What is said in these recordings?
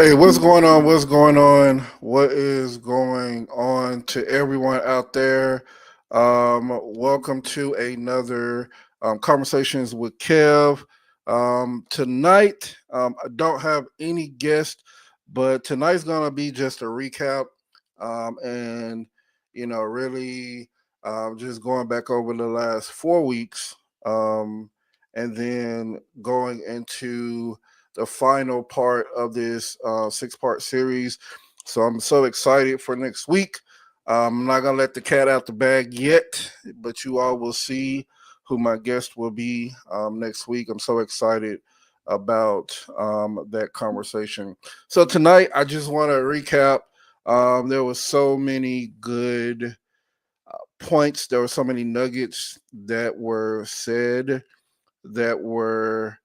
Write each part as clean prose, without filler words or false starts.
Hey, what's going on? What's going on? What is going on to everyone out there? Welcome to another Conversations with Kev. Tonight, I don't have any guest, but tonight's going to be just a recap and, really just going back over the last 4 weeks and then going into the final part of this 6-part series. So I'm so excited for next week. I'm not going to let the cat out the bag yet, but you all will see who my guest will be next week. I'm so excited about that conversation. So tonight, I just want to recap. There was so many good points. There were so many nuggets that were said that were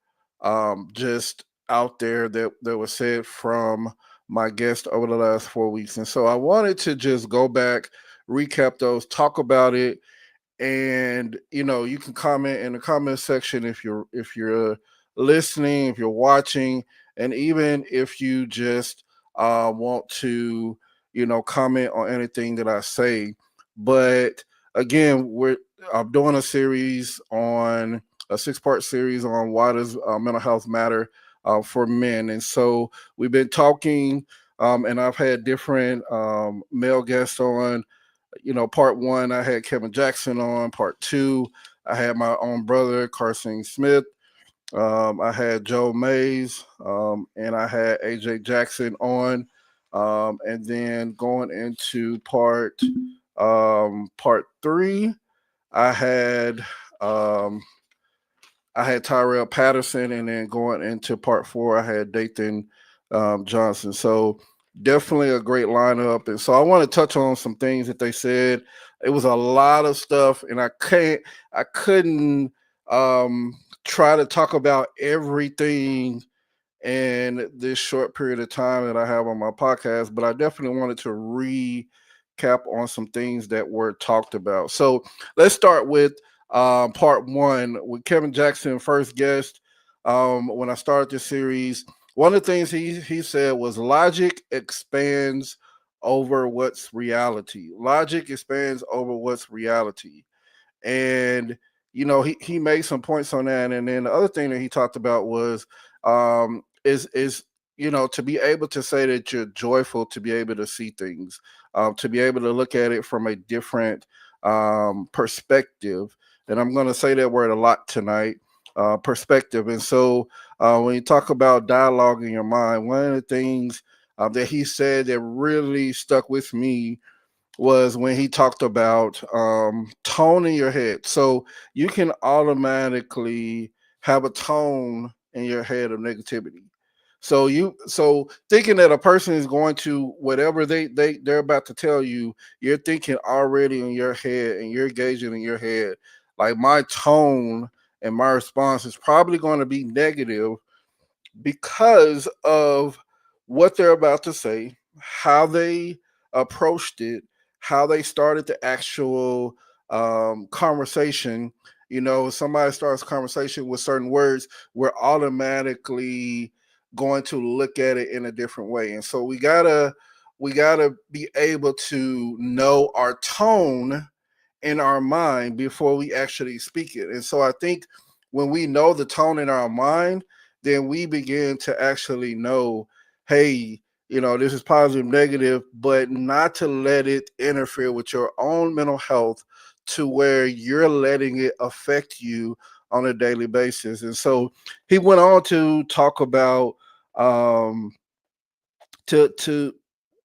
just out there that was said from my guest over the last 4 weeks. And so I wanted to just go back, recap those, talk about it, and you can comment in the comment section if you're listening, if you're watching, and even if you just want to comment on anything that I say. But again, I'm doing a 6-part series on why does mental health matter for men. And so we've been talking, and I've had different male guests on. Part one, I had Kevin Jackson on. Part two, I had my own brother, Carson Smith. I had Joe Mays, and I had AJ Jackson on. And then going into part three, I had um, I had Tyrell Patterson, and then going into part four, I had Dathan Johnson. So definitely a great lineup. And so I want to touch on some things that they said. It was a lot of stuff, and I couldn't try to talk about everything in this short period of time that I have on my podcast, but I definitely wanted to recap on some things that were talked about. So let's start with part one with Kevin Jackson, first guest. When I started this series, one of the things he said was logic expands over what's reality. Logic expands over what's reality. And he made some points on that. And then the other thing that he talked about was is to be able to say that you're joyful, to be able to see things, to be able to look at it from a different perspective. And I'm going to say that word a lot tonight, perspective. And so when you talk about dialogue in your mind, one of the things that he said that really stuck with me was when he talked about tone in your head. So you can automatically have a tone in your head of negativity. So thinking that a person is going to whatever they're about to tell you, you're thinking already in your head, and you're gauging in your head, like, my tone and my response is probably going to be negative because of what they're about to say, how they approached it, how they started the actual conversation. Somebody starts conversation with certain words, we're automatically going to look at it in a different way. And so we gotta be able to know our tone in our mind before we actually speak it. And so I think when we know the tone in our mind, then we begin to actually know, hey, this is positive, negative, but not to let it interfere with your own mental health to where you're letting it affect you on a daily basis. And so he went on to talk about to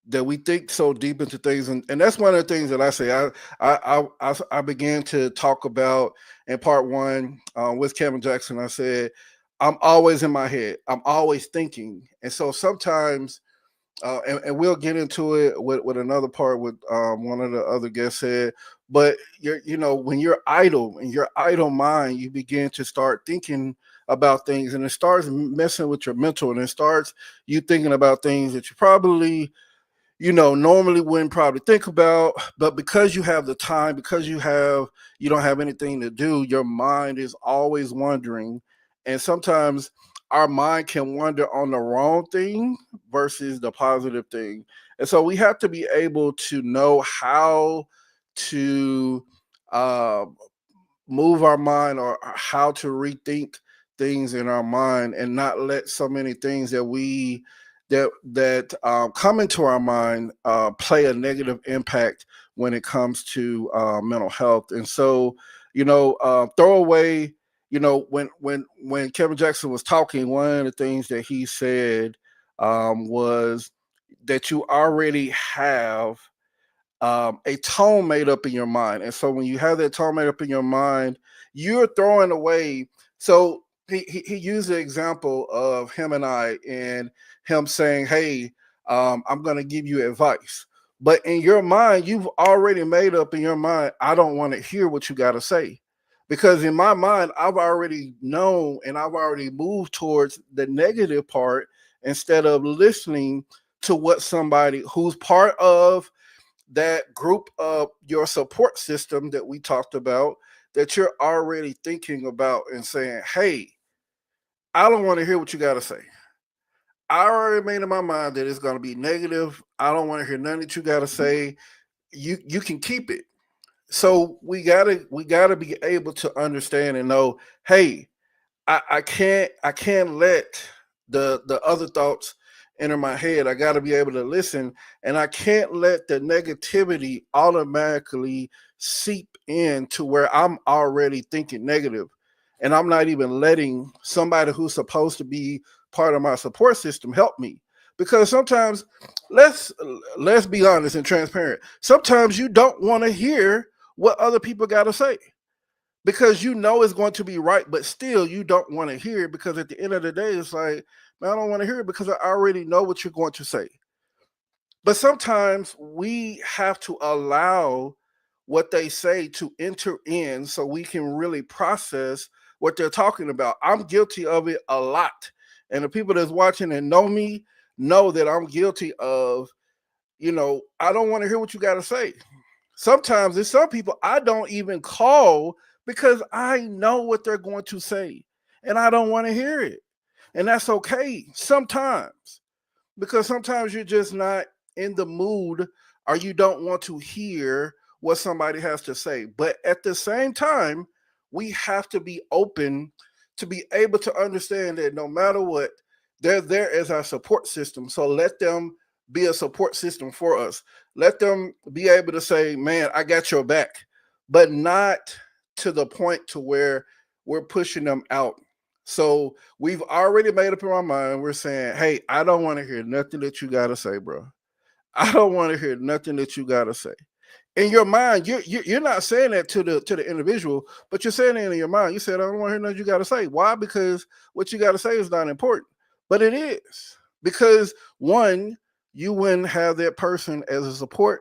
that we think so deep into things, and that's one of the things that I say. I began to talk about in part one with Kevin Jackson. I said I'm always in my head. I'm always thinking, and so sometimes, and we'll get into it with another part with one of the other guests said. But when you're idle, in your idle mind, you begin to start thinking about things, and it starts messing with your mental, and it starts you thinking about things that you probably normally wouldn't probably think about, but because you have the time, because you don't have anything to do, your mind is always wondering. And sometimes our mind can wander on the wrong thing versus the positive thing. And so we have to be able to know how to uh, move our mind, or how to rethink things in our mind, and not let so many things that come into our mind play a negative impact when it comes to mental health. And so, throw away. When Kevin Jackson was talking, one of the things that he said was that you already have a tone made up in your mind. And so when you have that tone made up in your mind, you're throwing away. So he used the example of him and I, and him saying, hey, I'm going to give you advice. But in your mind, you've already made up in your mind, I don't want to hear what you got to say. Because in my mind, I've already known and I've already moved towards the negative part instead of listening to what somebody who's part of that group of your support system that we talked about, that you're already thinking about and saying, hey, I don't want to hear what you got to say. I already made in my mind that it's going to be negative. I don't want to hear nothing that you got to say. You can keep it. So we gotta be able to understand and know, hey, I can't let the other thoughts enter my head. I got to be able to listen, and I can't let the negativity automatically seep in to where I'm already thinking negative, and I'm not even letting somebody who's supposed to be part of my support system help me. Because sometimes, let's let's be honest and transparent. Sometimes you don't want to hear what other people got to say, because you know it's going to be right, but still you don't want to hear it, because at the end of the day, it's like, man, I don't want to hear it because I already know what you're going to say. But sometimes we have to allow what they say to enter in so we can really process what they're talking about. I'm guilty of it a lot. And the people that's watching and know me know that I'm guilty of, I don't want to hear what you got to say. Sometimes there's some people I don't even call because I know what they're going to say and I don't want to hear it. And that's okay sometimes, because sometimes you're just not in the mood, or you don't want to hear what somebody has to say. But at the same time, we have to be open to be able to understand that no matter what, they're there as our support system. So let them be a support system for us. Let them be able to say, man, I got your back, but not to the point to where we're pushing them out. So we've already made up in our mind. We're saying, hey, I don't want to hear nothing that you got to say, bro. I don't want to hear nothing that you got to say. In your mind, you're not saying that to the individual, but you're saying it in your mind. You said, I don't want to hear nothing you got to say. Why? Because what you got to say is not important. But it is. Because one, you wouldn't have that person as a support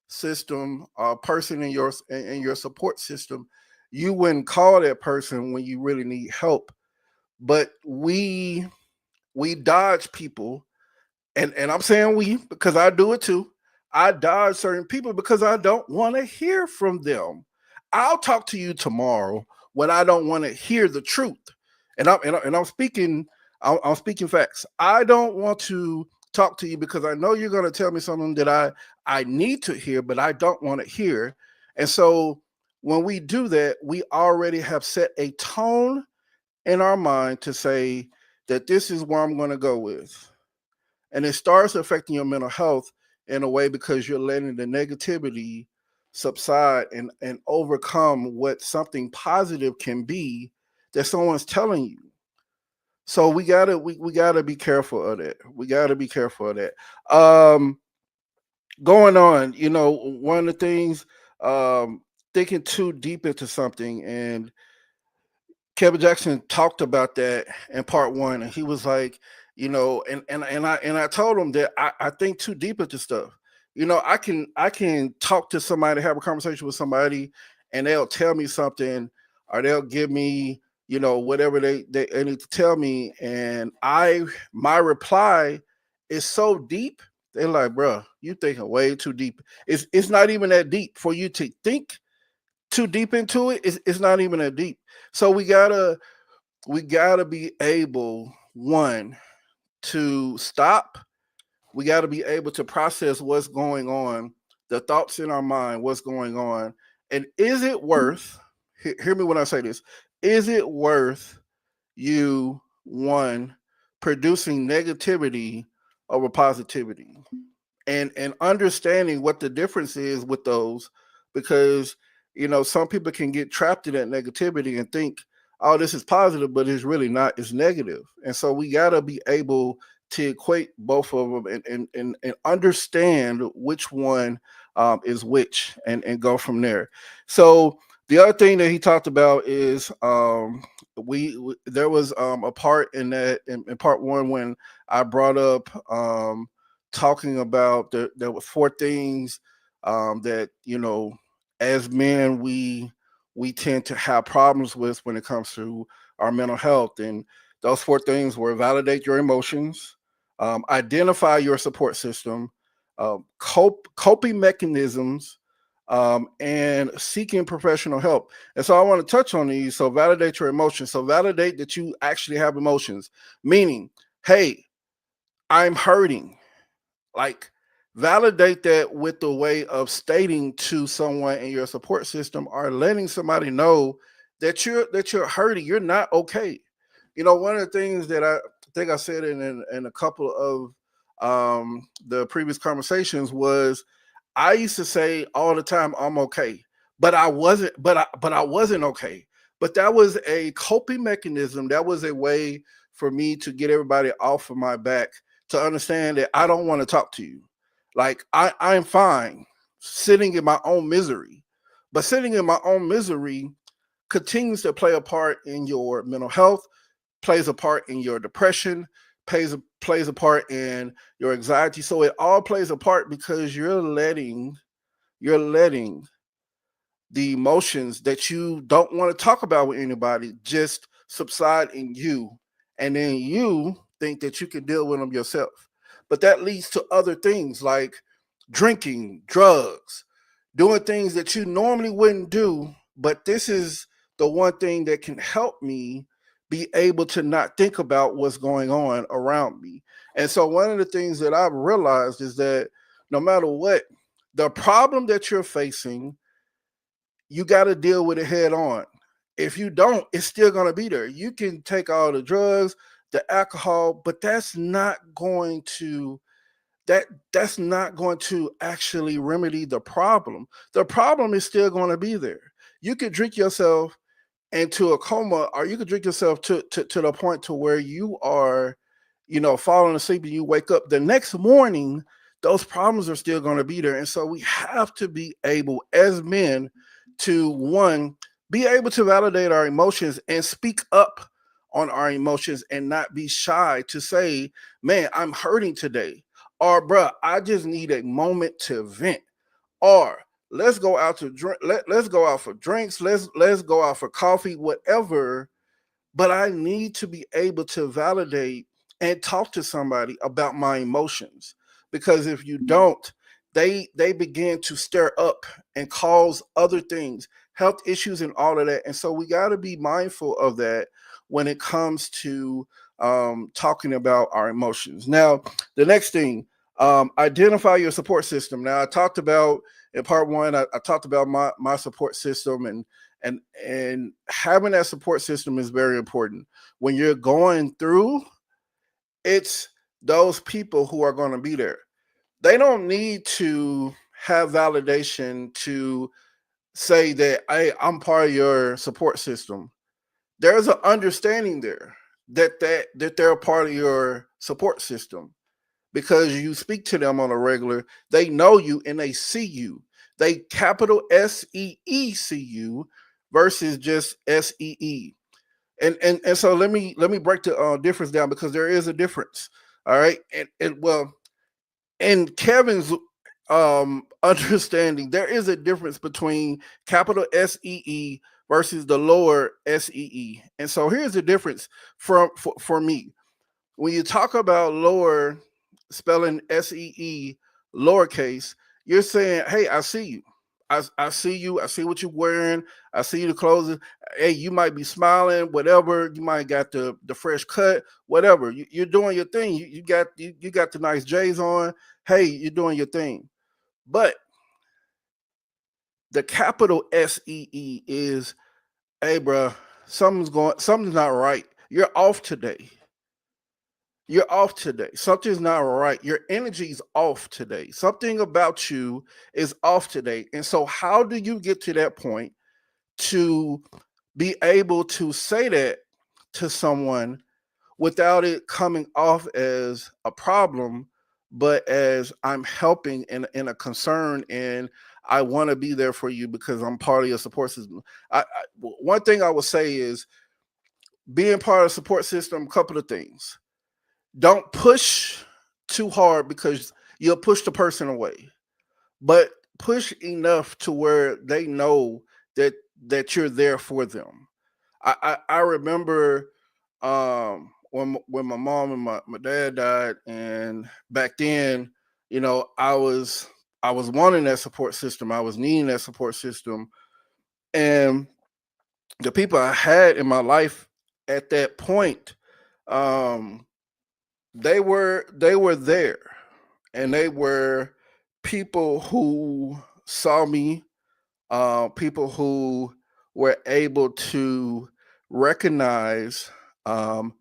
system, person in your support system. You wouldn't call that person when you really need help. But we dodge people, and I'm saying we because I do it too. I dodge certain people because I don't want to hear from them. I'll talk to you tomorrow when I don't want to hear the truth, and I'm speaking. I'm speaking facts. I don't want to talk to you because I know you're going to tell me something that I need to hear, but I don't want to hear. And so when we do that, we already have set a tone in our mind to say that this is where I'm going to go with. And it starts affecting your mental health in a way because you're letting the negativity subside and overcome what something positive can be that someone's telling you. So we gotta be careful of that. We gotta be careful of that. Going on, one of the things, thinking too deep into something, and Kevin Jackson talked about that in part one, and he was like, and I told him that I think too deep into stuff. I can talk to somebody, have a conversation with somebody, and they'll tell me something, or they'll give me, whatever they need to tell me, and my reply is so deep. They're like, bro, you thinking way too deep. It's not even that deep for you to think too deep into it. It's not even that deep. So we gotta be able one, to stop. We got to be able to process what's going on, the thoughts in our mind, what's going on. And is it worth, hear me when I say this, is it worth you, one, producing negativity over positivity? And understanding what the difference is with those, because some people can get trapped in that negativity and think, oh, this is positive, but it's really not, it's negative. And so we got to be able to equate both of them, and understand which one is which, and go from there. So the other thing that he talked about is, there was a part in that, in part one, when I brought up, talking about there were four things that, as men, we tend to have problems with when it comes to our mental health. And those four things were: validate your emotions, identify your support system, coping mechanisms, and seeking professional help. And so I want to touch on these. So validate your emotions. So validate that you actually have emotions, meaning, hey, I'm hurting. Like, validate that with the way of stating to someone in your support system, or letting somebody know that you're hurting, you're not okay. One of the things that I think I said in a couple of the previous conversations was, I used to say all the time, I'm okay, but I wasn't. But I wasn't okay. But that was a coping mechanism. That was a way for me to get everybody off of my back, to understand that I don't want to talk to you. Like, I'm fine sitting in my own misery, but sitting in my own misery continues to play a part in your mental health, plays a part in your depression, plays a part in your anxiety. So it all plays a part, because you're letting the emotions that you don't want to talk about with anybody just subside in you, and then you think that you can deal with them yourself. But that leads to other things like drinking, drugs, doing things that you normally wouldn't do. But this is the one thing that can help me be able to not think about what's going on around me. And so one of the things that I've realized is that no matter what, the problem that you're facing, you got to deal with it head on. If you don't, it's still going to be there. You can take all the drugs, the alcohol, but that that's not going to actually remedy the problem. The problem is still going to be there. You could drink yourself into a coma, or you could drink yourself to the point to where you are, falling asleep, and you wake up the next morning, those problems are still going to be there. And so we have to be able, as men, to, one, be able to validate our emotions and speak up on our emotions, and not be shy to say, man, I'm hurting today, or bruh, I just need a moment to vent, or let's go out to drink, let's go out for drinks, let's go out for coffee, whatever. But I need to be able to validate and talk to somebody about my emotions, because if you don't, they begin to stir up and cause other things, health issues, and all of that. And so we got to be mindful of that when it comes to talking about our emotions. Now, the next thing, identify your support system. Now, I talked about in part one, I talked about my support system, and having that support system is very important. When you're going through, it's those people who are going to be there. They don't need to have validation to say that, hey, I'm part of your support system. There's an understanding there that they're a part of your support system, because you speak to them on a regular. They know you and they see you. They capital SEE see you versus just SEE. And so let me break the difference down, because there is a difference. All right, and well, in Kevin's understanding, there is a difference between capital SEE versus the lower SEE. And so here's the difference for me. When you talk about lower, spelling SEE lowercase, you're saying, hey, I see you. I see you. I see what you're wearing. I see the clothes. Hey, you might be smiling, whatever. You might got the fresh cut, whatever. You're doing your thing. You got the nice J's on. Hey, you're doing your thing. But the capital SEE is, hey, bro, something's not right. You're off today. You're off today. Something's not right. Your energy's off today. Something about you is off today. And so, how do you get to that point to be able to say that to someone without it coming off as a problem, but as I'm helping in a concern, and I want to be there for you because I'm part of your support system. One thing I would say is being part of the support system, a couple of things. Don't push too hard because you'll push the person away, but push enough to where they know that you're there for them. I remember when my mom and my dad died, and back then, I was wanting that support system. I was needing that support system, and the people I had in my life at that point, um, they were there, and they were people who saw me, people who were able to recognize um,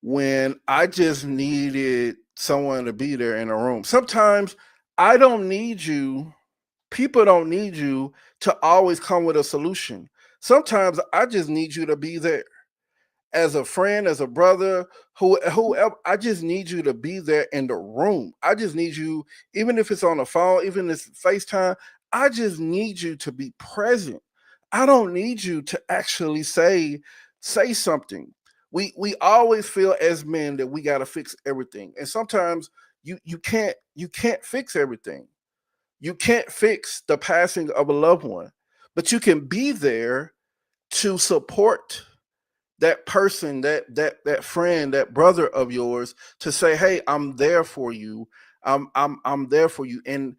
when I just needed someone to be there in a room. Sometimes I don't need you. People don't need you to always come with a solution. Sometimes I just need you to be there as a friend, as a brother, whoever. I just need you to be there in the room. I just need you, even if it's on the phone, even if it's FaceTime. I just need you to be present. I don't need you to actually say something. We always feel as men that we got to fix everything, and sometimes you can't fix everything. You can't fix the passing of a loved one, but you can be there to support that person, that friend, that brother of yours, to say, "Hey, I'm there for you. I'm there for you," and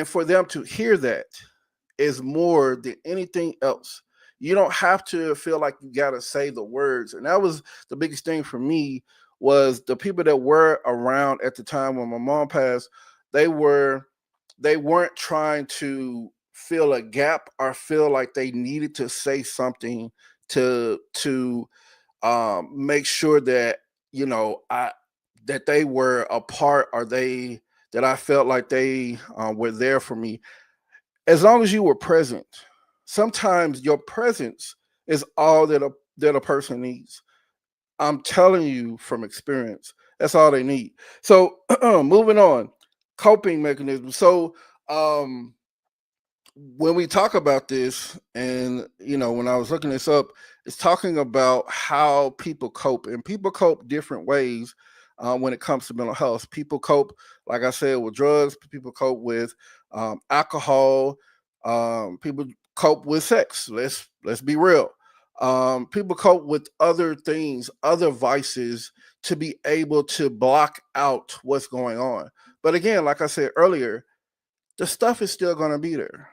for them to hear that is more than anything else. You don't have to feel like you got to say the words, and that was the biggest thing for me. Was the people that were around at the time when my mom passed, they were they weren't trying to fill a gap or feel like they needed to say something to make sure that I that they were a part, or they that I felt like they were there for me. As long as you were present, sometimes your presence is all that a person needs. I'm telling you from experience, that's all they need. So moving on, coping mechanisms. So um, when we talk about this, and when I was looking this up, it's talking about how people cope, and people cope different ways. When it comes to mental health, people cope, like I said, with drugs. People cope with alcohol. People cope with sex. Let's be real. People cope with other things, other vices, to be able to block out what's going on. But again, like I said earlier, the stuff is still going to be there.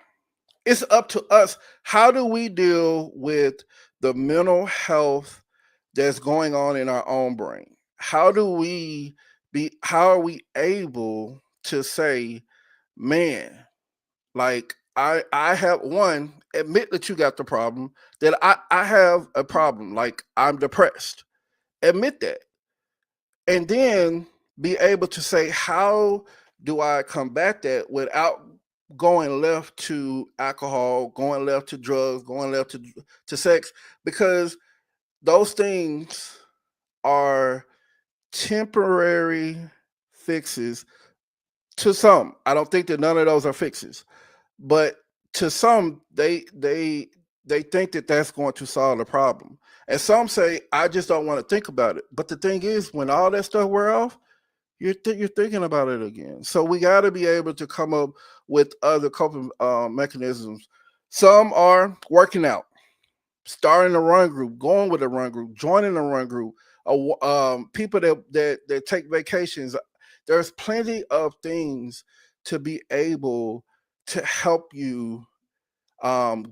It's up to us. How do we deal with the mental health that's going on in our own brain? How are we able to say, man, like I have one, admit that you got the problem, that I have a problem, like I'm depressed. Admit that. And then be able to say, how do I combat that without going left to alcohol, going left to drugs, going left to sex? Because those things are temporary fixes to some. I don't think that none of those are fixes, but to some, they think that that's going to solve the problem. And some say, I just don't want to think about it. But the thing is, when all that stuff wear off, you're thinking about it again. So we got to be able to come up with other coping mechanisms. Some are working out, starting a run group, going with a run group, joining a run group. People that take vacations. There's plenty of things to be able to help you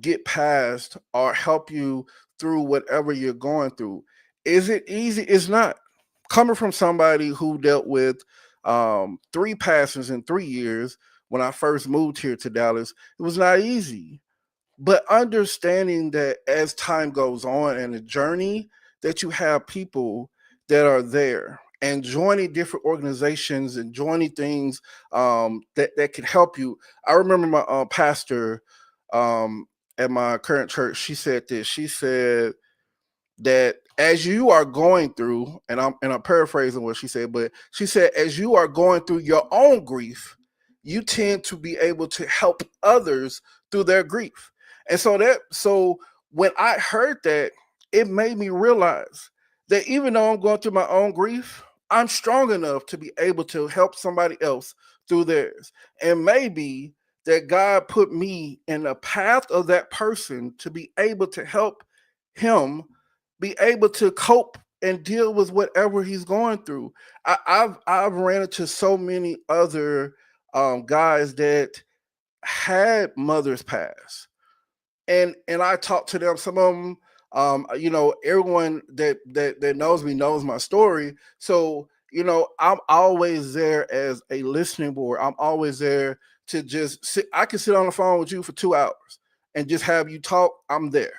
get past or help you through whatever you're going through. Is it easy? It's not. Coming from somebody who dealt with three pastors in 3 years when I first moved here to Dallas, it was not easy. But understanding that as time goes on and the journey, that you have people that are there and joining different organizations and joining things that can help you. I remember my pastor um, at my current church. She said this. She said that as you are going through, and I'm paraphrasing what she said, but she said as you are going through your own grief, you tend to be able to help others through their grief. And so when I heard that, it made me realize that even though I'm going through my own grief, I'm strong enough to be able to help somebody else through theirs. And maybe that God put me in the path of that person to be able to help him be able to cope and deal with whatever he's going through. I've ran into so many other guys that had mothers pass, and I talk to them. Some of them, everyone that knows me knows my story. So I'm always there as a listening board. I'm always there to just sit. I can sit on the phone with you for 2 hours and just have you talk. I'm there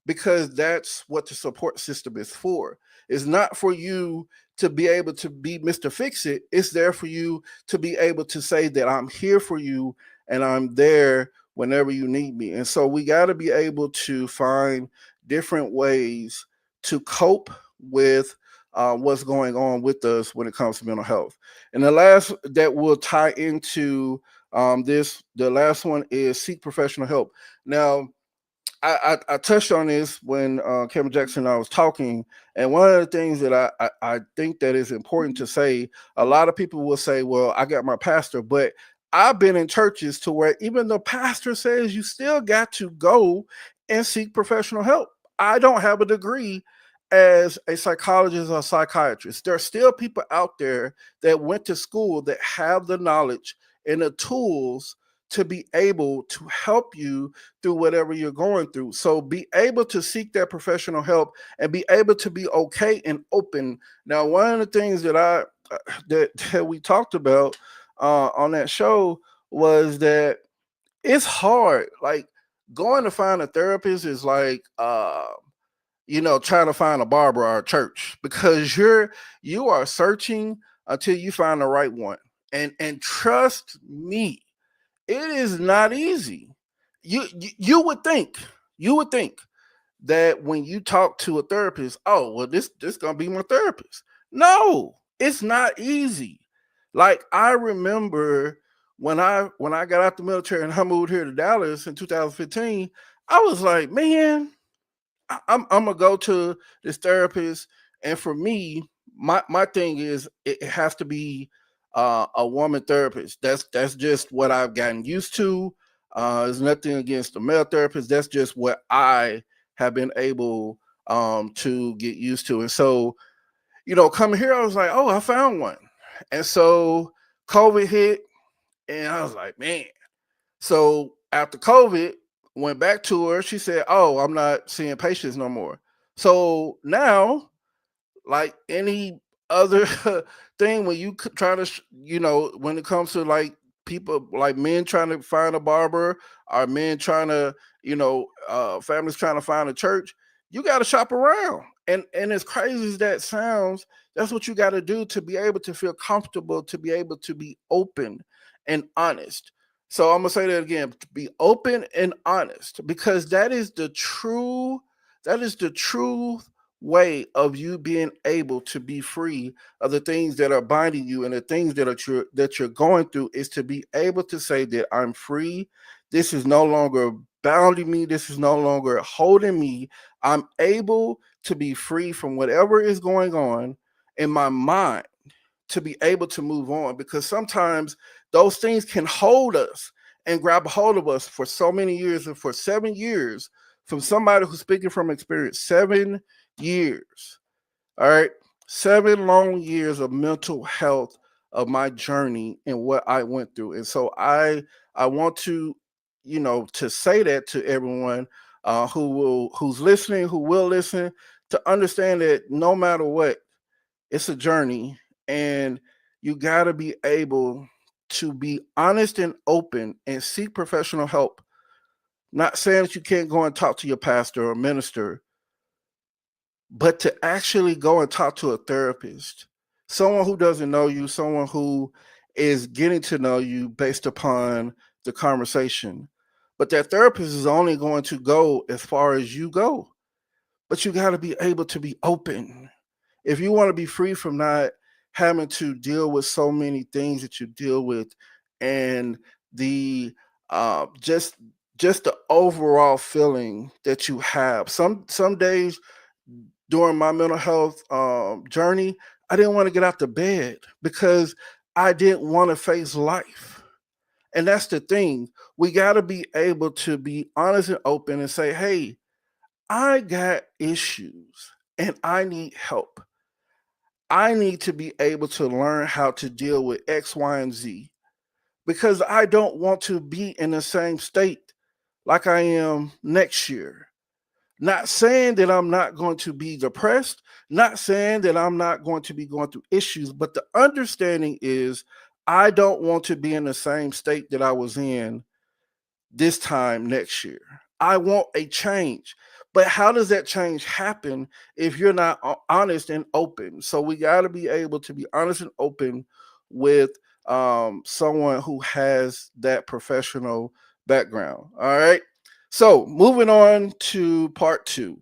because that's what the support system is for. It's not for you to be able to be Mr. Fix It. It's there for you to be able to say that I'm here for you and I'm there whenever you need me. And so we got to be able to find different ways to cope with what's going on with us when it comes to mental health. And the last that will tie into the last one is seek professional help. Now, I touched on this when Kevin Jackson and I was talking, and one of the things that I think that is important to say, a lot of people will say, well, I got my pastor, but I've been in churches to where even the pastor says you still got to go and seek professional help. I don't have a degree as a psychologist or psychiatrist. There are still people out there that went to school that have the knowledge and the tools to be able to help you through whatever you're going through. So be able to seek that professional help and be able to be okay and open. Now, one of the things that that we talked about on that show was that it's hard. Like going to find a therapist is like trying to find a barber or a church because you are searching until you find the right one. And trust me, it is not easy. You would think that when you talk to a therapist, oh well, this gonna be my therapist. No, it's not easy. Like I remember when I got out the military and I moved here to Dallas in 2015, I was like, man, I'm gonna go to this therapist, and for me, my thing is it has to be a woman therapist. That's just what I've gotten used to. There's nothing against the male therapist. That's just what I have been able to get used to. And so, coming here, I was like, oh, I found one. And so COVID hit, and I was like, man. So after COVID, went back to her. She said, "Oh, I'm not seeing patients no more." So now, like any other thing, when you try to, when it comes to like people, like men trying to find a barber, or men trying to, families trying to find a church, you got to shop around. And as crazy as that sounds, that's what you got to do to be able to feel comfortable, to be able to be open and honest. So I'm gonna say that again: to be open and honest, because that is the true way of you being able to be free of the things that are binding you and the things that you're going through, is to be able to say that I'm free. This is no longer bounding me. This is no longer holding me. I'm able to be free from whatever is going on in my mind, to be able to move on, because sometimes those things can hold us and grab a hold of us for so many years. And for 7 years, from somebody who's speaking from experience, 7 years, all right, 7 long years of mental health, of my journey and what I went through. And so I want to to say that to everyone who's listening, who will listen, to understand that no matter what, it's a journey, and you got to be able to be honest and open and seek professional help. Not saying that you can't go and talk to your pastor or minister, but to actually go and talk to a therapist, someone who doesn't know you, someone who is getting to know you based upon the conversation. But that therapist is only going to go as far as you go. But you got to be able to be open. If you want to be free from not having to deal with so many things that you deal with, and the just the overall feeling that you have. Some days during my mental health journey, I didn't want to get out the bed because I didn't want to face life. And that's the thing. We got to be able to be honest and open and say, hey, I got issues and I need help. I need to be able to learn how to deal with X, Y, and Z because I don't want to be in the same state like I am next year. Not saying that I'm not going to be depressed, not saying that I'm not going to be going through issues, but the understanding is I don't want to be in the same state that I was in this time next year. I want a change. But how does that change happen if you're not honest and open? So we got to be able to be honest and open with someone who has that professional background. All right. So moving on to part two.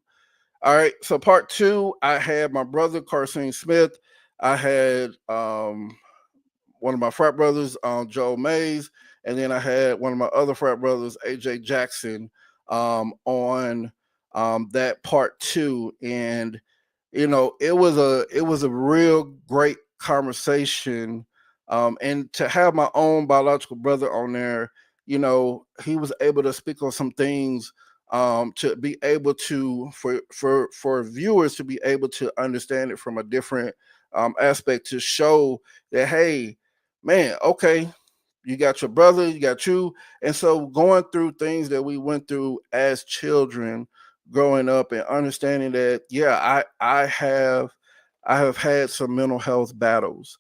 All right. So part two, I had my brother Carson Smith. I had one of my frat brothers, Joe Mays, and then I had one of my other frat brothers, AJ Jackson, on that part two. And it was a real great conversation. And to have my own biological brother on there, he was able to speak on some things, to be able to for viewers to be able to understand it from a different aspect, to show that, hey, man, okay, you got your brother, you got you. And so going through things that we went through as children growing up, and understanding that, yeah, I have had some mental health battles.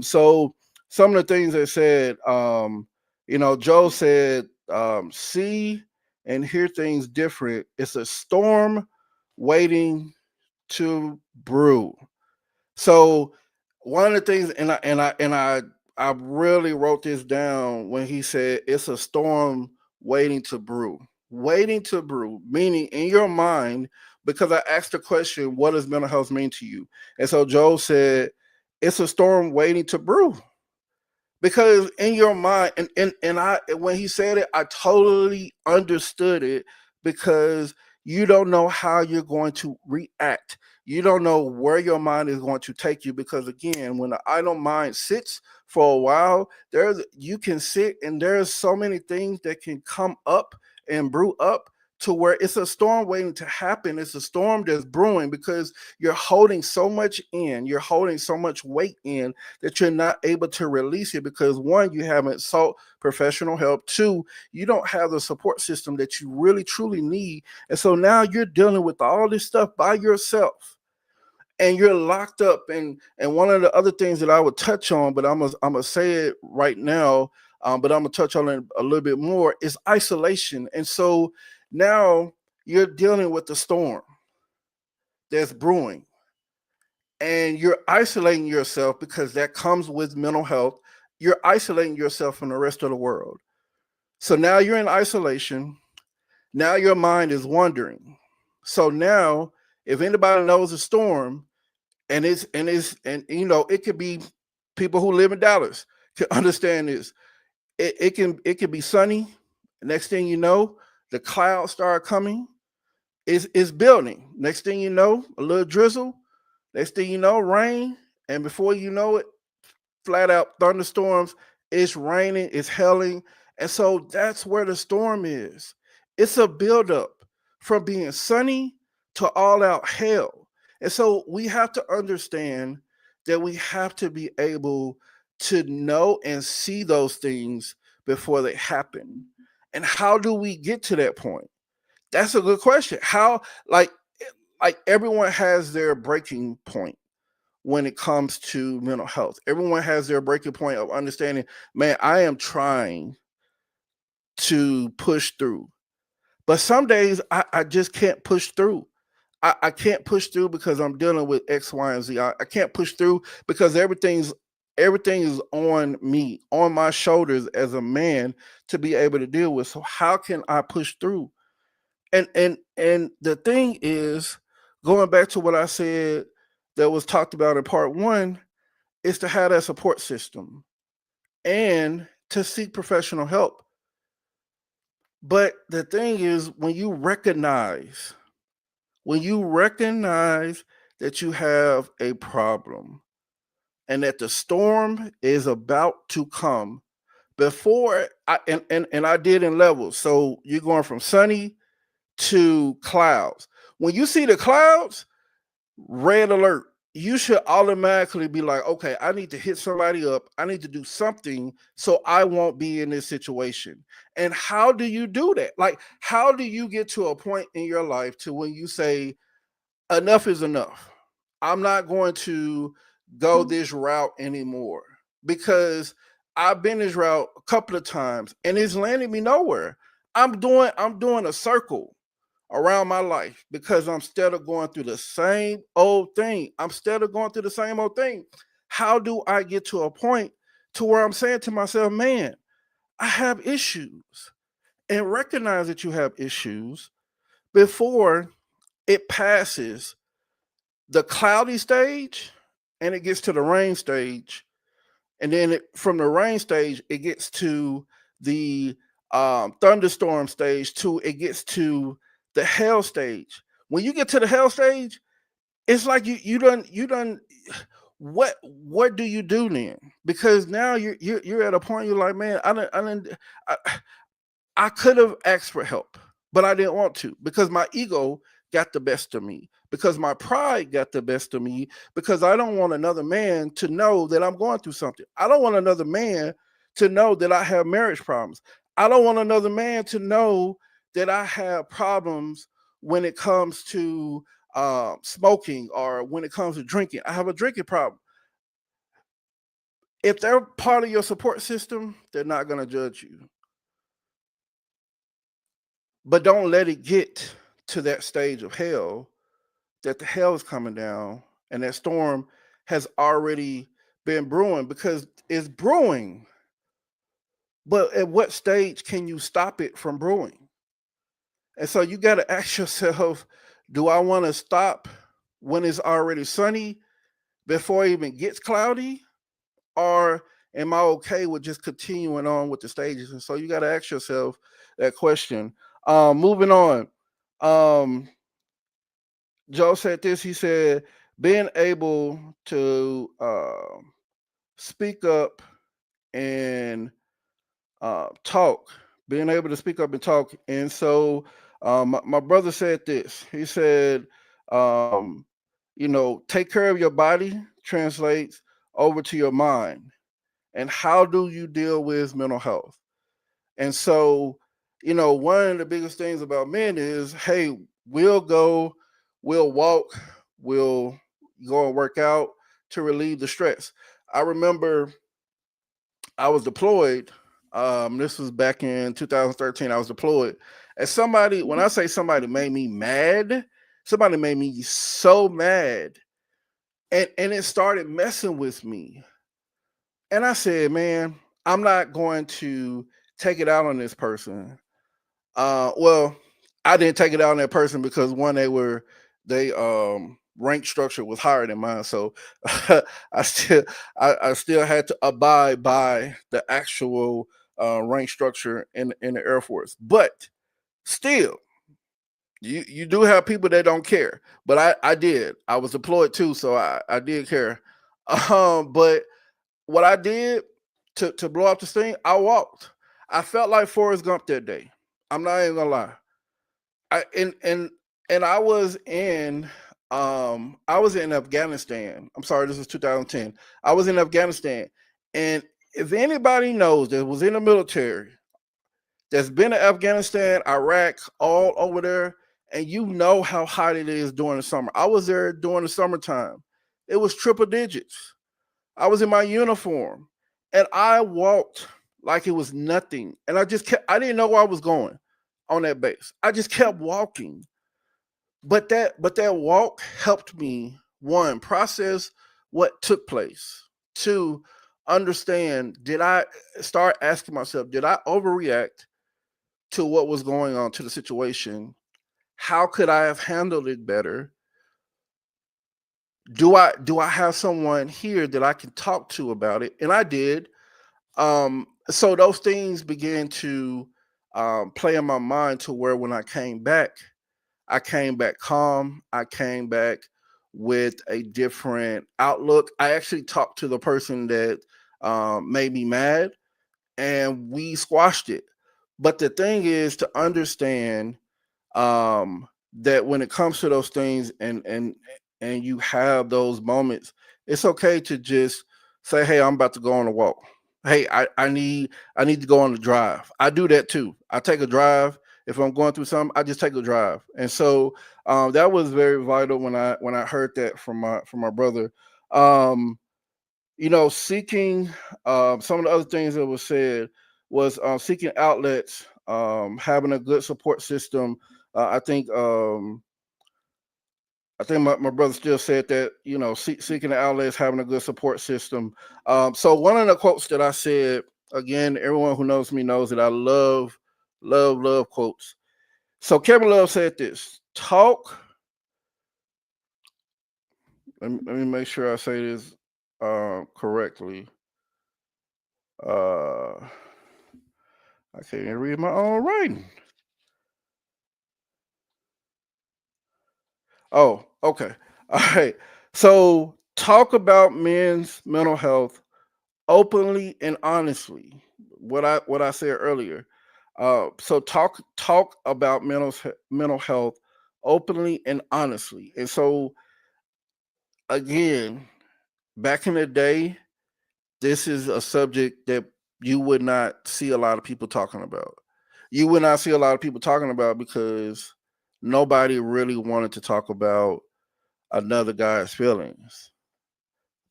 So some of the things they said, Joe said, see and hear things different. It's a storm waiting to brew. So one of the things, and I really wrote this down when he said it's a storm waiting to brew. Waiting to brew, meaning in your mind, because I asked the question, what does mental health mean to you? And so Joe said, it's a storm waiting to brew. Because in your mind, and I, when he said it, I totally understood it, because you don't know how you're going to react. You don't know where your mind is going to take you, because again, when the idle mind sits for a while, you can sit and there's so many things that can come up and brew up, to where it's a storm waiting to happen. It's a storm that's brewing, because you're holding so much in, you're holding so much weight in, that you're not able to release it, because one, you haven't sought professional help. Two, you don't have the support system that you really truly need. And so now you're dealing with all this stuff by yourself, and you're locked up. And one of the other things that I would touch on, but I'm gonna say it right now, but I'm gonna touch on it a little bit more, is isolation. And so now you're dealing with the storm that's brewing, and you're isolating yourself, because that comes with mental health. You're isolating yourself from the rest of the world. So now you're in isolation. Now your mind is wandering. So now, if anybody knows a storm, and it could be people who live in Dallas can understand this. It can be sunny. Next thing you know, the clouds start coming. It's building. Next thing you know, a little drizzle. Next thing you know, rain. And before you know it, flat out thunderstorms. It's raining, it's hailing. And so that's where the storm is. It's a buildup from being sunny to all out hell. And so we have to understand that we have to be able to know and see those things before they happen. And how do we get to that point? That's a good question. How, like everyone has their breaking point when it comes to mental health. Everyone has their breaking point of understanding, man, I am trying to push through. But some days I just can't push through. I can't push through because I'm dealing with X, Y, and Z. I can't push through because everything is on me, on my shoulders as a man to be able to deal with. So how can I push through? And the thing is, going back to what I said that was talked about in part one, is to have that support system and to seek professional help. But the thing is, when you recognize that you have a problem and that the storm is about to come before and I did in levels. So you're going from sunny to clouds. When you see the clouds, red alert, you should automatically be like, okay, I need to hit somebody up. I need to do something so I won't be in this situation. And how do you do that? Like, how do you get to a point in your life to when you say, enough is enough? I'm not going to go this route anymore because I've been this route a couple of times and it's landing me nowhere. I'm doing a circle around my life because I'm still going through the same old thing. I'm still going through the same old thing. How do I get to a point to where I'm saying to myself, man, I have issues, and recognize that you have issues before it passes the cloudy stage and it gets to the rain stage, and then from the rain stage it gets to the thunderstorm stage, to it gets to the hell stage. When you get to the hell stage, it's like you done what do you do then? Because now you're at a point you're like, man, I, I could have asked for help, but I didn't want to because my ego got the best of me, because my pride got the best of me, because I don't want another man to know that I'm going through something. I don't want another man to know that I have marriage problems. I don't want another man to know that I have problems when it comes to smoking or when it comes to drinking. I have a drinking problem. If they're part of your support system, they're not going to judge you. But don't let it get to that stage of hell, that the hell is coming down and that storm has already been brewing, because it's brewing. But at what stage can you stop it from brewing? And so you got to ask yourself, do I want to stop when it's already sunny before it even gets cloudy? Or am I okay with just continuing on with the stages? And so you got to ask yourself that question. Moving on. Um, Joe said this. He said, being able to speak up and talk, being able to speak up and talk. And so my brother said this. He said, um, take care of your body translates over to your mind. And how do you deal with mental health? And so, one of the biggest things about men is, hey, we'll go, we'll walk, we'll go and work out to relieve the stress. I remember I was deployed. This was back in 2013. I was deployed. And somebody, when I say somebody made me mad, somebody made me so mad. And it started messing with me. And I said, man, I'm not going to take it out on this person. Well, I didn't take it out on that person because one, they rank structure was higher than mine, so I still I still had to abide by the actual rank structure in the Air Force. But still, you do have people that don't care. But I did. I was deployed too, so I did care. But what I did to blow up the steam, I walked. I felt like Forrest Gump that day. I'm not even gonna lie. I and I was in Afghanistan. I'm sorry, this is 2010. I was in Afghanistan, and if anybody knows that was in the military, that's been to Afghanistan, Iraq, all over there, and you know how hot it is during the summer. I was there during the summertime. It was triple digits. I was in my uniform and I walked like it was nothing. And I didn't know where I was going on that base. I just kept walking. But that walk helped me, one, process what took place. Two, understand, did I start asking myself, did I overreact to what was going on, to the situation? How could I have handled it better? Do I have someone here that I can talk to about it? And I did. So those things began to play in my mind to where when I came back calm. I came back with a different outlook. I actually talked to the person that made me mad, and we squashed it. But the thing is to understand that when it comes to those things, and you have those moments, it's okay to just say, "Hey, I'm about to go on a walk. Hey, I need to go on a drive." I do that too. I take a drive if I'm going through something. I just take a drive, and so that was very vital when I heard that from my brother. Um, Seeking some of the other things that was said was seeking outlets, having a good support system. I think my brother still said that, seeking the outlets, having a good support system. So one of the quotes that I said, again, everyone who knows me knows that I love, love, love quotes. So Kevin Love said this: talk. Let me make sure I say this correctly. Uh, I can't even read my own writing. Oh, okay. All right. So talk about men's mental health openly and honestly. What I said earlier. So talk about mental health openly and honestly. And so again, back in the day, this is a subject that you would not see a lot of people talking about. You would not see a lot of people talking about because nobody really wanted to talk about another guy's feelings,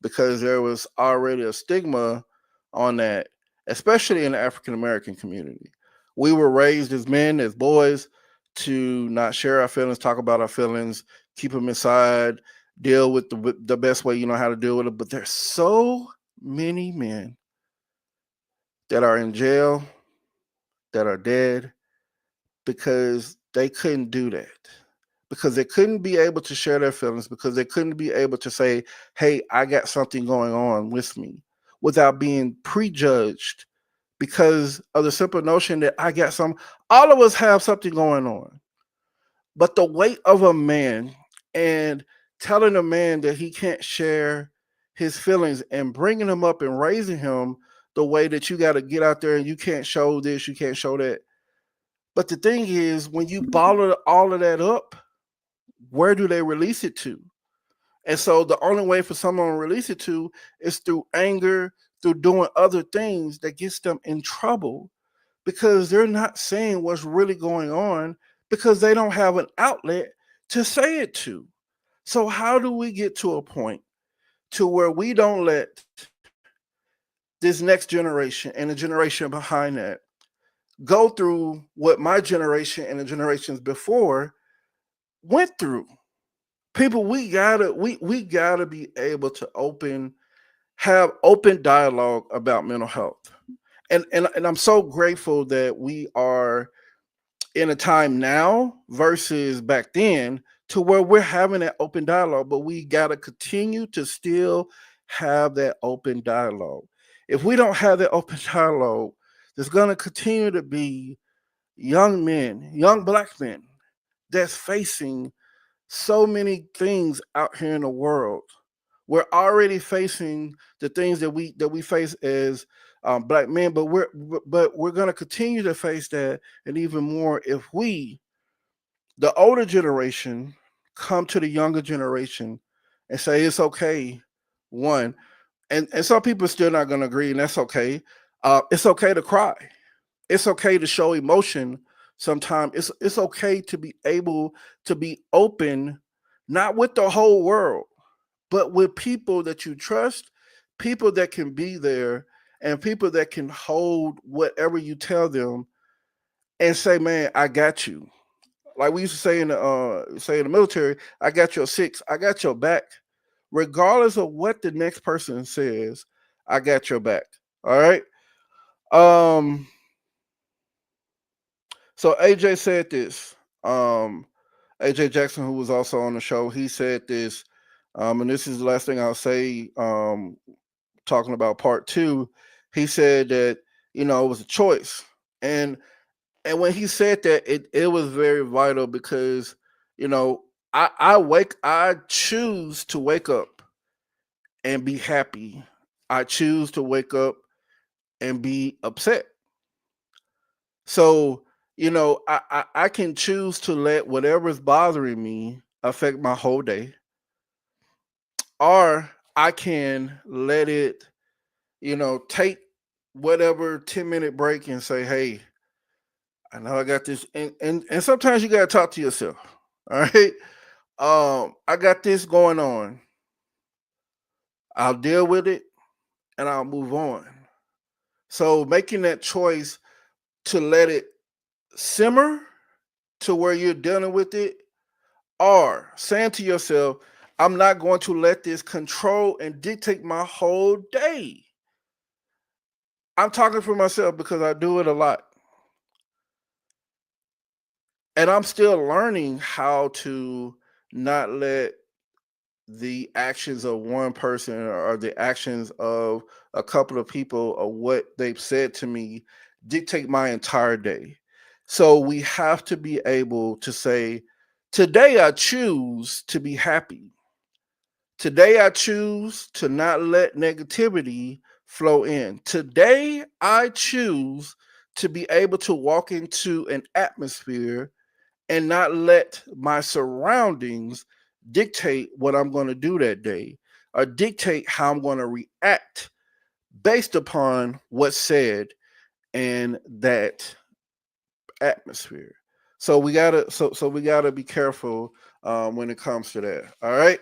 because there was already a stigma on that, especially in the African American community. We were raised as men, as boys, to not share our feelings, talk about our feelings, keep them inside, deal with the best way you know how to deal with it. But there's so many men that are in jail, that are dead, because they couldn't do that. Because they couldn't be able to share their feelings, because they couldn't be able to say, "Hey, I got something going on with me," without being prejudged because of the simple notion that I got some. All of us have something going on. But the weight of a man, and telling a man that he can't share his feelings, and bringing him up and raising him the way that you got to get out there and you can't show this, you can't show that. But the thing is, when you bottle all of that up, where do they release it to? And so the only way for someone to release it to is through anger, through doing other things that gets them in trouble, because they're not saying what's really going on, because they don't have an outlet to say it to. So how do we get to a point to where we don't let this next generation and the generation behind that go through what my generation and the generations before went through? People, we gotta be able to have open dialogue about mental health. And I'm so grateful that we are in a time now versus back then, to where we're having that open dialogue, but we got to continue to still have that open dialogue. If we don't have that open dialogue, there's going to continue to be young men, young black men, that's facing so many things out here in the world. We're already facing the things that we face as black men, but we're going to continue to face that, and even more if we, the older generation, come to the younger generation and say it's okay. One, and some people are still not going to agree, and that's okay. It's okay to cry. It's okay to show emotion sometimes. It's okay to be able to be open, not with the whole world, but with people that you trust, people that can be there, and people that can hold whatever you tell them and say, "Man, I got you." Like we used to say in the military, "I got your six, I got your back." Regardless of what the next person says, I got your back. All right. Um. So AJ said this. AJ Jackson, who was also on the show, he said this. And this is the last thing I'll say. Talking about part two, he said that it was a choice, and when he said that, it was very vital because you know I choose to wake up and be happy. I choose to wake up and be upset. So, I can choose to let whatever's bothering me affect my whole day, or I can let it, take whatever 10-minute break and say, hey, I know I got this. And sometimes you got to talk to yourself. All right. I got this going on. I'll deal with it and I'll move on. So making that choice to let it simmer to where you're dealing with it, or saying to yourself, I'm not going to let this control and dictate my whole day. I'm talking for myself because I do it a lot. And I'm still learning how to not let the actions of one person or the actions of a couple of people or what they've said to me dictate my entire day. So we have to be able to say, today I choose to be happy. Today I choose to not let negativity flow in. Today I choose to be able to walk into an atmosphere and not let my surroundings dictate what I'm going to do that day or dictate how I'm going to react based upon what's said in that atmosphere. So we gotta be careful when it comes to that. All right.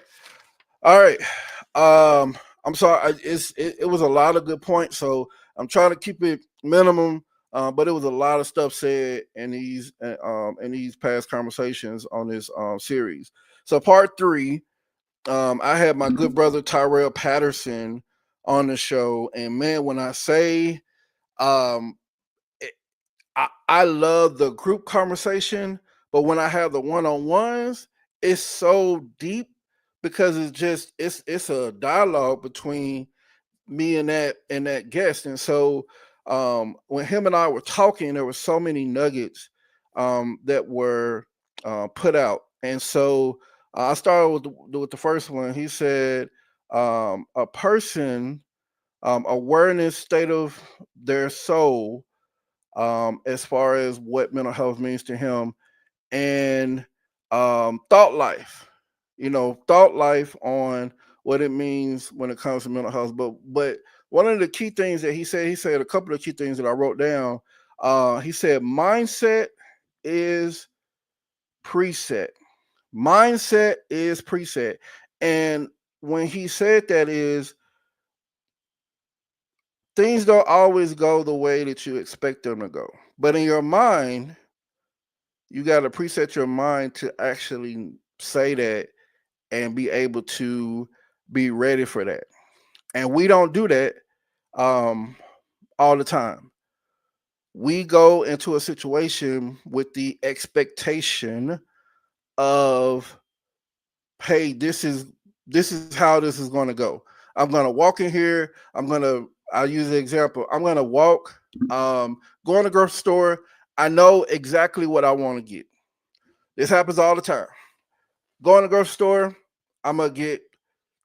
I'm sorry. It was a lot of good points, so I'm trying to keep it minimum. But it was a lot of stuff said in these past conversations on this series. So part three, I had my good brother Tyrell Patterson on the show, and man, when I say um, I love the group conversation, but when I have the one on ones, it's so deep because it's a dialogue between me and that guest. And so when him and I were talking, there were so many nuggets that were put out. And so I started with the first one. He said, a person awareness state of their soul, as far as what mental health means to him, and thought life. Thought life on what it means when it comes to mental health. But one of the key things that he said a couple of key things that I wrote down. He said mindset is preset. Mindset is preset. And when he said that is things don't always go the way that you expect them to go. But in your mind, you got to preset your mind to actually say that and be able to be ready for that. And we don't do that um, all the time. We go into a situation with the expectation of, hey, this is how this is going to go. I'm going to walk in here. I'll use the example. I'm going to walk, go in the grocery store. I know exactly what I want to get. This happens all the time. Go in the grocery store. I'm going to get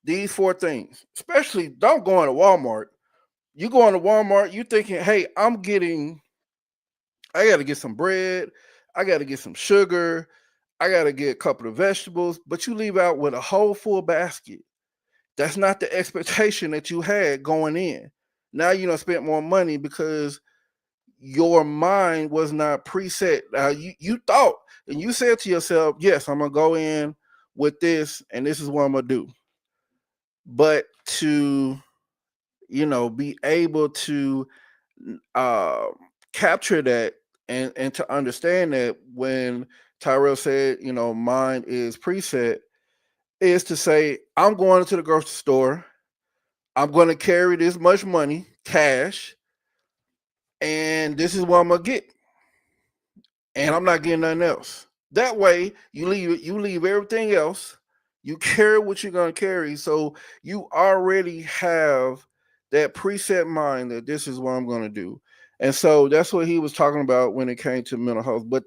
these four things. Especially don't go into Walmart. You go into Walmart, you thinking, hey, I got to get some bread. I got to get some sugar. I got to get a couple of vegetables. But you leave out with a whole full basket. That's not the expectation that you had going in. Now you don't spend more money because your mind was not preset. You thought and you said to yourself, yes, I'm gonna go in with this and this is what I'm gonna do. But to, be able to uh, capture that and to understand that when Tyrell said, mine is preset, is to say, I'm going to the grocery store, I'm going to carry this much money, cash, and this is what I'm gonna get, and I'm not getting nothing else. That way, you leave everything else. You carry what you're gonna carry, so you already have that preset mind that this is what I'm gonna do. And so that's what he was talking about when it came to mental health. But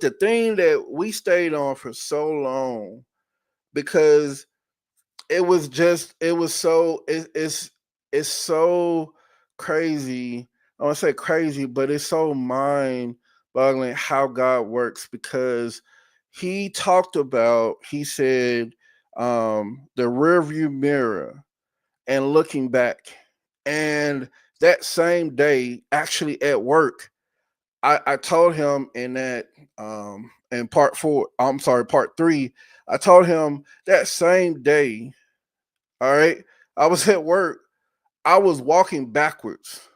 the thing that we stayed on for so long, because it's so crazy. I want to say crazy, but it's so mind boggling how God works, because he said, the rear view mirror and looking back. And that same day, actually at work, I told him in that, in part four, I'm sorry, part three, I told him that same day, all right. I was at work. I was walking backwards,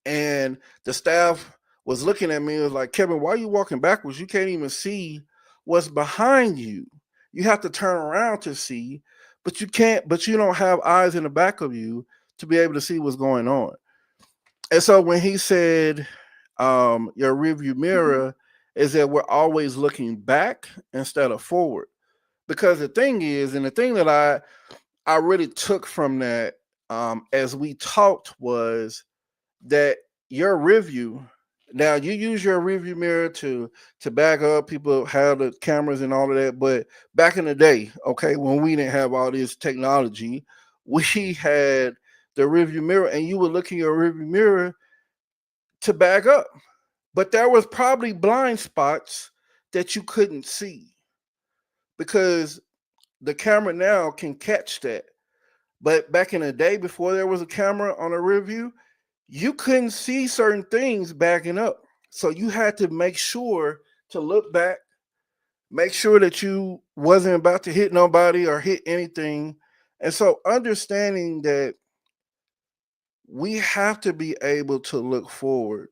and the staff was looking at me and was like, Kevin, why are you walking backwards? You can't even see what's behind you. You have to turn around to see, but you don't have eyes in the back of you to be able to see what's going on. And so when he said, your rearview mirror is that we're always looking back instead of forward. Because the thing is, and the thing that I really took from that, as we talked, was that your review. Now you use your review mirror to back up. People have the cameras and all of that, but back in the day, okay, when we didn't have all this technology, we had the review mirror, and you would look in your review mirror to back up. But there was probably blind spots that you couldn't see, because the camera now can catch that. But back in the day, before there was a camera on a rear view, you couldn't see certain things backing up. So you had to make sure to look back, make sure that you wasn't about to hit nobody or hit anything. And so understanding that we have to be able to look forward,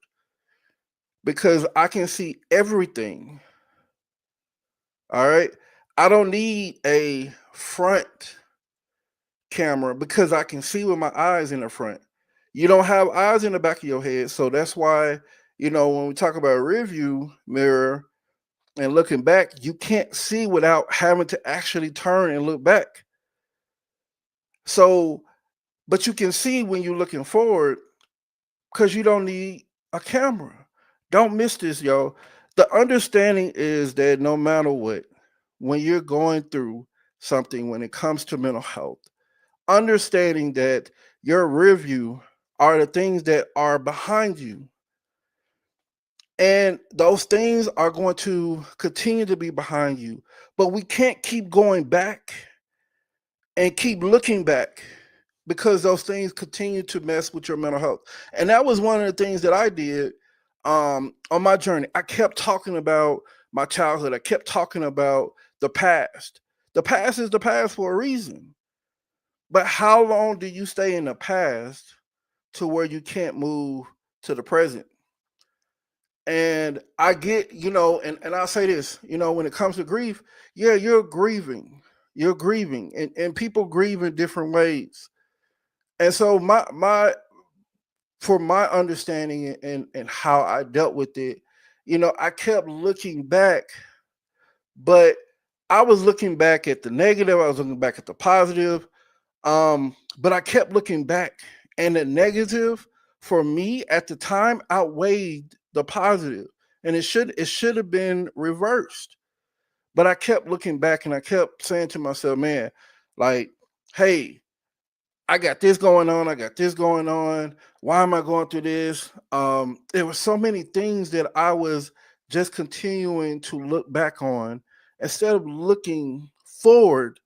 because I can see everything. All right. I don't need a front camera because I can see with my eyes in the front. You don't have eyes in the back of your head. So that's why, when we talk about a rear view mirror and looking back, you can't see without having to actually turn and look back. So, but you can see when you're looking forward, because you don't need a camera. Don't miss this, y'all. The understanding is that no matter what, when you're going through something, when it comes to mental health, understanding that your rear view are the things that are behind you. And those things are going to continue to be behind you. But we can't keep going back and keep looking back, because those things continue to mess with your mental health. And that was one of the things that I did, on my journey. I kept talking about my childhood. I kept talking about the past. The past is the past for a reason. But how long do you stay in the past to where you can't move to the present? And I get, and I'll say this, when it comes to grief, yeah, you're grieving. You're grieving. And people grieve in different ways. And so for my understanding and how I dealt with it, I kept looking back, but I was looking back at the negative, I was looking back at the positive. But I kept looking back, and the negative for me at the time outweighed the positive, and it should have been reversed. But I kept looking back, and I kept saying to myself, man, like, hey, I got this going on. I got this going on. Why am I going through this? There were so many things that I was just continuing to look back on instead of looking forward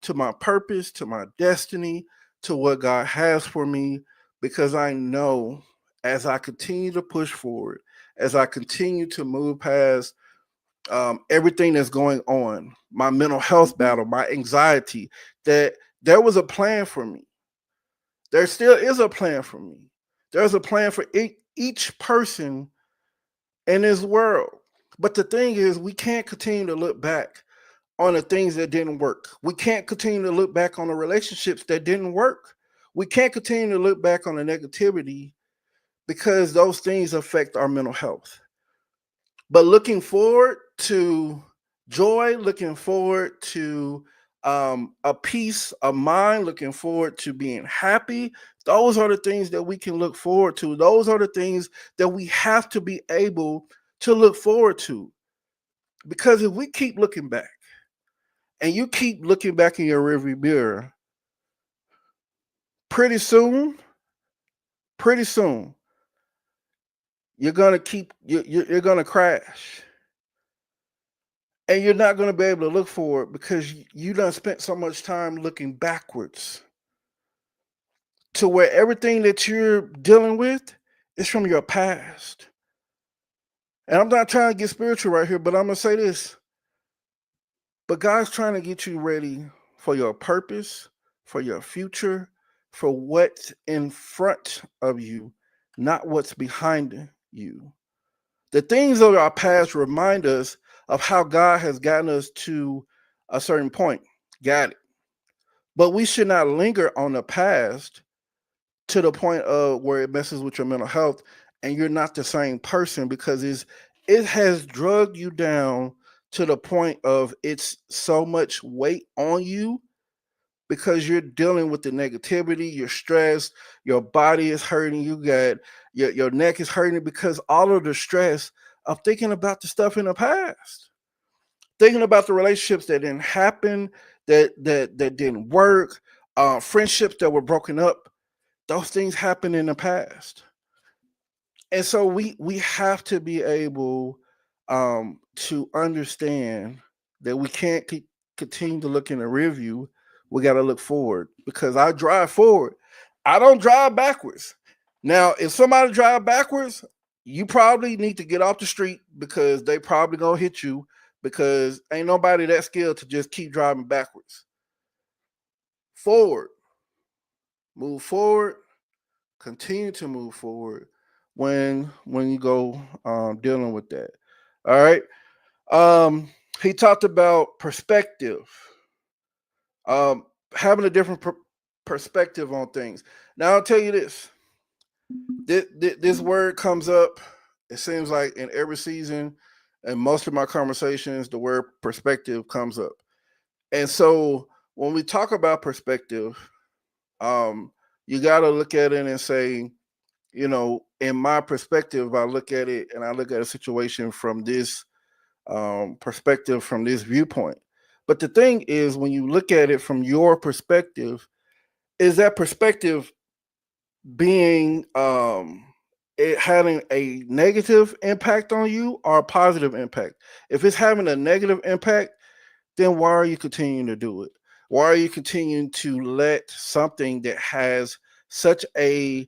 to my purpose, to my destiny, to what God has for me, because I know as I continue to push forward, as I continue to move past everything that's going on, my mental health battle, my anxiety, that there was a plan for me. There still is a plan for me. There's a plan for each person in this world. But the thing is, we can't continue to look back on the things that didn't work. We can't continue to look back on the relationships that didn't work. We can't continue to look back on the negativity because those things affect our mental health. But looking forward to joy, looking forward to a peace of mind, looking forward to being happy. Those are the things that we can look forward to. Those are the things that we have to be able to look forward to. Because if we keep looking back and you keep looking back in your rearview mirror, pretty soon, pretty soon, you're gonna crash, and you're not going to be able to look forward because you done spent so much time looking backwards to where everything that you're dealing with is from your past. And I'm not trying to get spiritual right here, but I'm going to say this. But God's trying to get you ready for your purpose, for your future, for what's in front of you, not what's behind you. The things of our past remind us of how God has gotten us to a certain point. Got it. But we should not linger on the past to the point of where it messes with your mental health and you're not the same person because it has drugged you down to the point of it's so much weight on you because you're dealing with the negativity, you're stressed, your body is hurting, you got your neck is hurting because all of the stress of thinking about the stuff in the past, thinking about the relationships that didn't happen, that didn't work, friendships that were broken up. Those things happened in the past, and so we have to be able to understand that we can't continue to look in the rear view. We got to look forward because I drive forward. I don't drive backwards. Now, if somebody drive backwards, you probably need to get off the street because they probably gonna hit you because ain't nobody that skilled to just keep driving backwards. Forward, move forward, continue to move forward when you go dealing with that. All right. He talked about perspective, um, having a different perspective on things. Now I'll tell you this. This word comes up. It seems like in every season, and most of my conversations, the word perspective comes up. And so when we talk about perspective, um, you got to look at it and say, in my perspective, I look at it and I look at a situation from this perspective, from this viewpoint. But the thing is, when you look at it from your perspective, is that perspective being it having a negative impact on you or a positive impact? If it's having a negative impact, then why are you continuing to do it? Why are you continuing to let something that has such a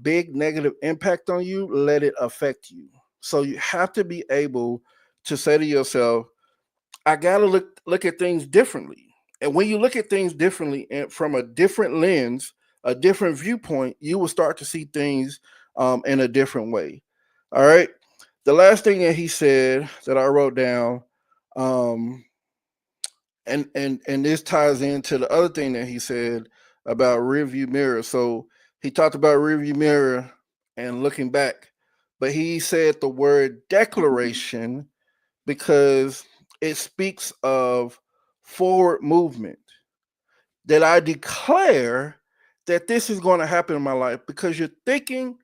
big negative impact on you let it affect you? So you have to be able to say to yourself, I gotta look at things differently. And when you look at things differently and from a different lens, a different viewpoint, you will start to see things in a different way. All right. The last thing that he said that I wrote down, um, and this ties into the other thing that he said about rearview mirror. So he talked about rearview mirror and looking back, but he said the word declaration because it speaks of forward movement. That I declare that this is going to happen in my life because you're thinking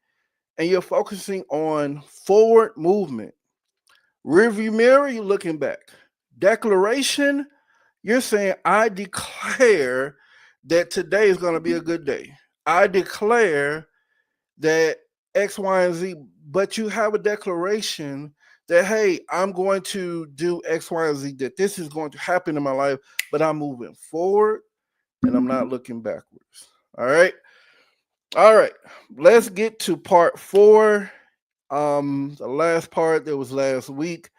and you're focusing on forward movement. Rearview mirror, you're looking back. Declaration, you're saying, I declare that today is going to be a good day. I declare that X, Y, and Z, but you have a declaration that, hey, I'm going to do X, Y, and Z, that this is going to happen in my life, but I'm moving forward and I'm not looking backwards. All right. All right, let's get to part four. The last part that was last week.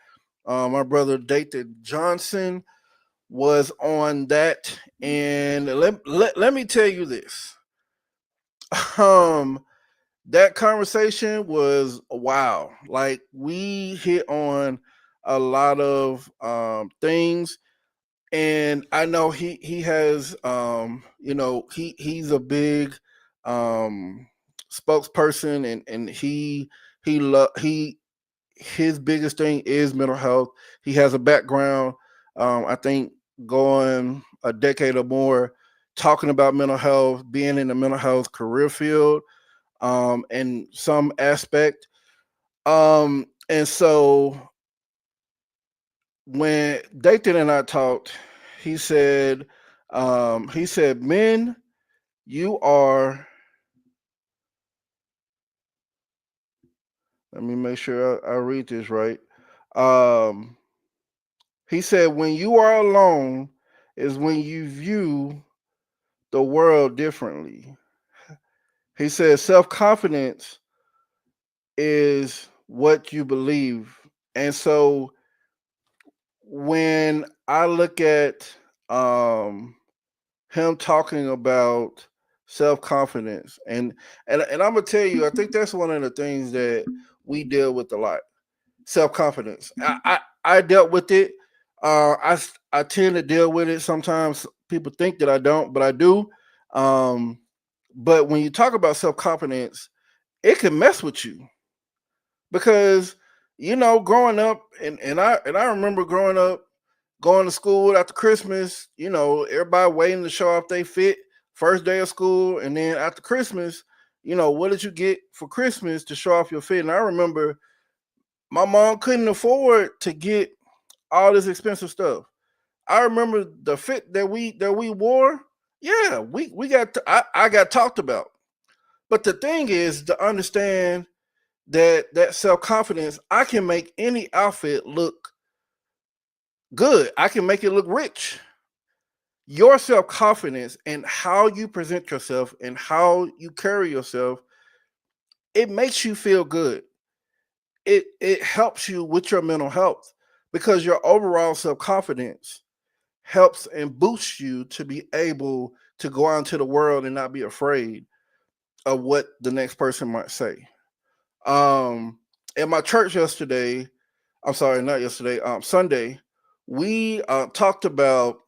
My brother Dathan Johnson was on that, and let me tell you this. Um, that conversation was wow. Like we hit on a lot of things, and I know he has he's a big um spokesperson, and he his biggest thing is mental health. He has a background, I think, going a decade or more talking about mental health, being in the mental health career field, in some aspect. And so when Dathan and I talked, he said, men, you are. Let me make sure I read this right. Um, he said, when you are alone is when you view the world differently. He said, self confidence is what you believe. And so when I look at um, him talking about self confidence, and I'm gonna tell you, I think that's one of the things that we deal with a lot. Self confidence. I dealt with it. I tend to deal with it. Sometimes people think that I don't, but I do. Um, but when you talk about self confidence, it can mess with you because growing up, and I remember growing up, going to school after Christmas. Everybody waiting to show off they fit first day of school, and then after Christmas, what did you get for Christmas to show off your fit? And I remember my mom couldn't afford to get all this expensive stuff. I remember the fit that we wore. Yeah, we got I got talked about. But the thing is to understand that self confidence, I can make any outfit look good. I can make it look rich. Your self confidence and how you present yourself and how you carry yourself, it makes you feel good. It helps you with your mental health because your overall self confidence helps and boosts you to be able to go out into the world and not be afraid of what the next person might say. Um, at my church yesterday, I'm sorry, not yesterday, Sunday, we talked about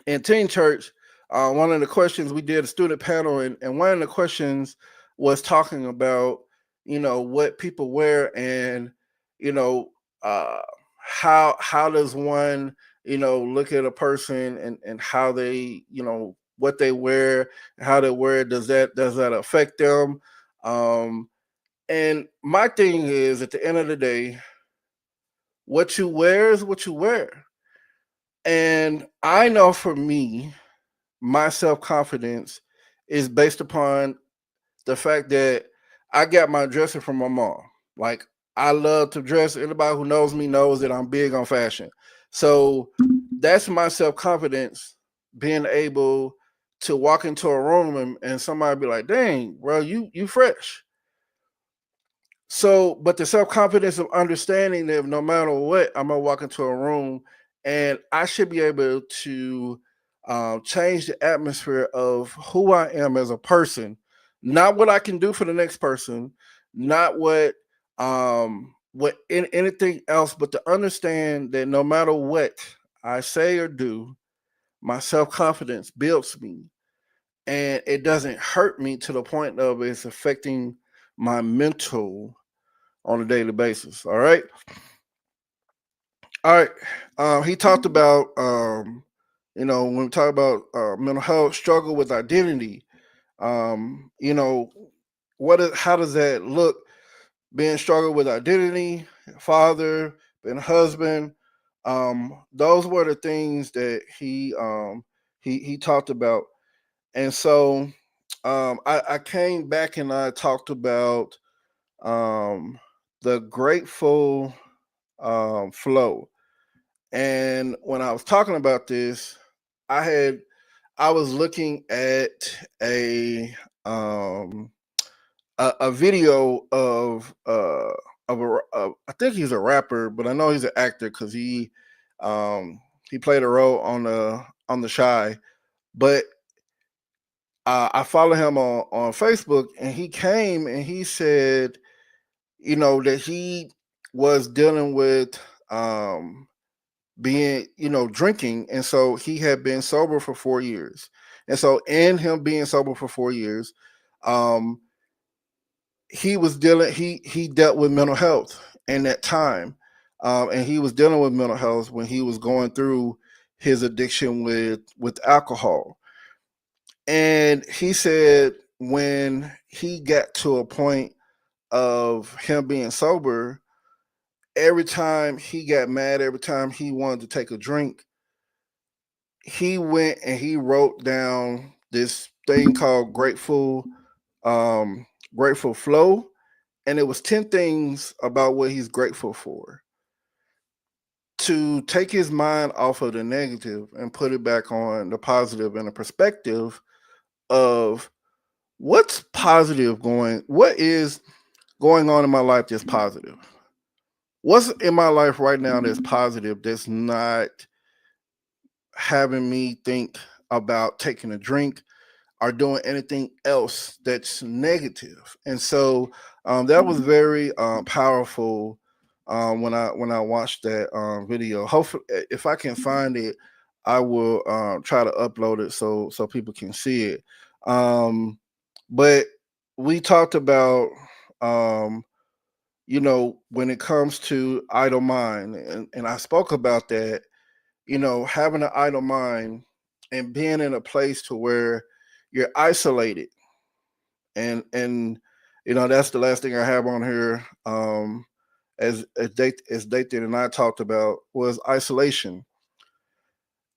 in teen church. One of the questions we did a student panel, and one of the questions was talking about what people wear, and you know uh, how does one look at a person, and how they what they wear, how they wear, does that affect them? Um, and my thing is, at the end of the day, what you wear is what you wear. And I know for me, my self confidence is based upon the fact that I got my dressing from my mom. Like, I love to dress. Anybody who knows me knows that I'm big on fashion. So that's my self confidence, being able to walk into a room, and somebody be like, "Dang, bro, you fresh." So, but the self confidence of understanding that no matter what, I'm gonna walk into a room, and I should be able to change the atmosphere of who I am as a person, not what I can do for the next person, not anything else, but to understand that no matter what I say or do, my self confidence builds me, and it doesn't hurt me to the point of it's affecting my mental on a daily basis. All right. All right. He talked about, when we talk about mental health, struggle with identity. Um, you know, how does that look? Being struggle with identity, father, being husband. Those were the things that he talked about. And so I came back and I talked about um, the grateful flow. And when I was talking about this, I had I was looking at um, a video of I think he's a rapper, but I know he's an actor because he played a role on the Shy. But I follow him on Facebook, and he came and he said, that he was dealing with being, drinking, and so he had been sober for 4 years, and so in him being sober for 4 years, um, he was dealing he dealt with mental health in that time, and he was dealing with mental health when he was going through his addiction with alcohol. And he said when he got to a point of him being sober, every time he got mad, every time he wanted to take a drink, he went and he wrote down this thing called um, grateful flow, and it was 10 things about what he's grateful for, to take his mind off of the negative and put it back on the positive and the perspective of what is going on in my life that's positive. What's in my life right now that's positive, that's not having me think about taking a drink or doing anything else that's negative. And so that was very powerful when I watched that video. Hopefully, if I can find it, I will try to upload it so people can see it. But we talked about um, when it comes to idle mind, and I spoke about that, having an idle mind and being in a place to where you're isolated, and that's the last thing I have on here. As Dathan and I talked about, was isolation,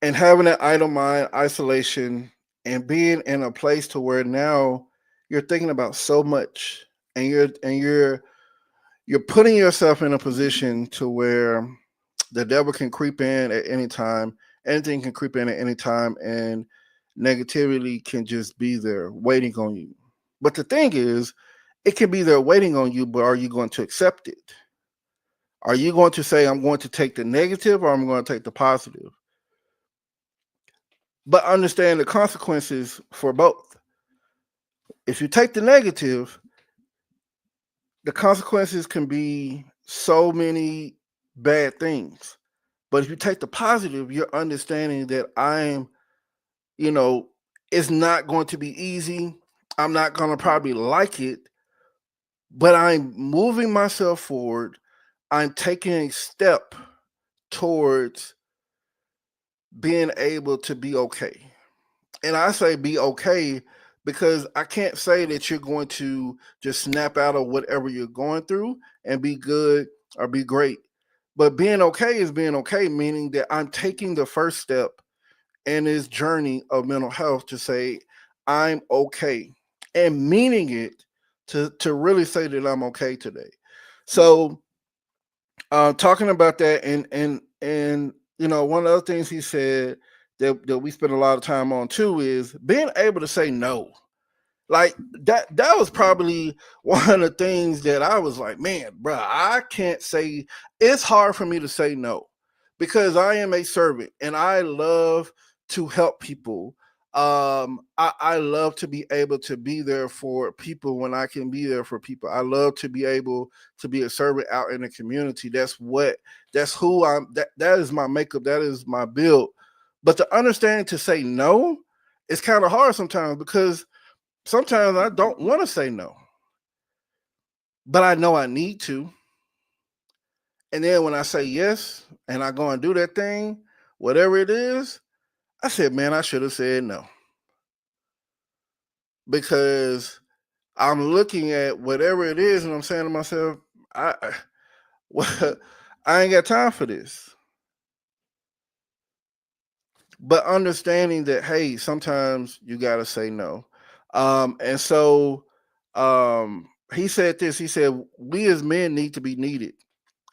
and having an idle mind, isolation, and being in a place to where now you're thinking about so much, and you're putting yourself in a position to where the devil can creep in at any time. Anything can creep in at any time, and negativity can just be there waiting on you. But the thing is, it can be there waiting on you, but are you going to accept it? Are you going to say, I'm going to take the negative, or I'm going to take the positive? But understand the consequences for both. If you take the negative, the consequences can be so many bad things. But if you take the positive, you're understanding that you know, it's not going to be easy. I'm not going to probably like it, but I'm moving myself forward. I'm taking a step towards being able to be okay. And I say be okay because I can't say that you're going to just snap out of whatever you're going through and be good or be great. But being okay is being okay, meaning that I'm taking the first step in this journey of mental health to say, I'm okay, and meaning it to really say that I'm okay today. So, talking about that, and one of the other things he said that we spend a lot of time on too is being able to say no. Like that was probably one of the things that I was like, man, bro, I can't say. It's hard for me to say no because I am a servant and I love to help people. I love to be able to be there for people when I can be there for people. I love to be able to be a servant out in the community. That's who that is my makeup, that is my build. But to understand to say no, it's kind of hard sometimes because sometimes I don't want to say no, but I know I need to. And then when I say yes and I go and do that thing, whatever it is, I said, man, I should have said no because I'm looking at whatever it is and I'm saying to myself, well, I ain't got time for this. But understanding that, hey, sometimes you got to say no. And so he said this, he said, we as men need to be needed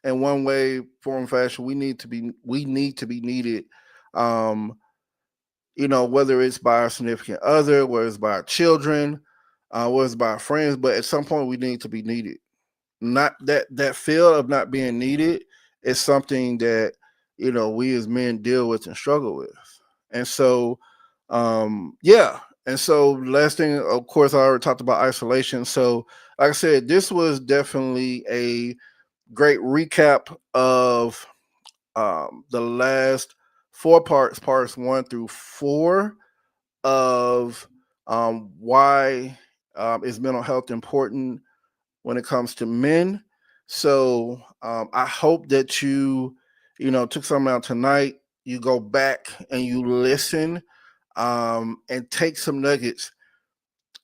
in one way, form, fashion. We need to be needed. Whether it's by our significant other, whether it's by our children, was by our friends, but at some point we need to be needed. Not that feel of not being needed is something that we as men deal with and struggle with. And so yeah. And so last thing, of course, I already talked about isolation. So like I said, this was definitely a great recap of the last four parts 1 through 4 of why is mental health important when it comes to men. So I hope that took something out tonight. You go back and you listen and take some nuggets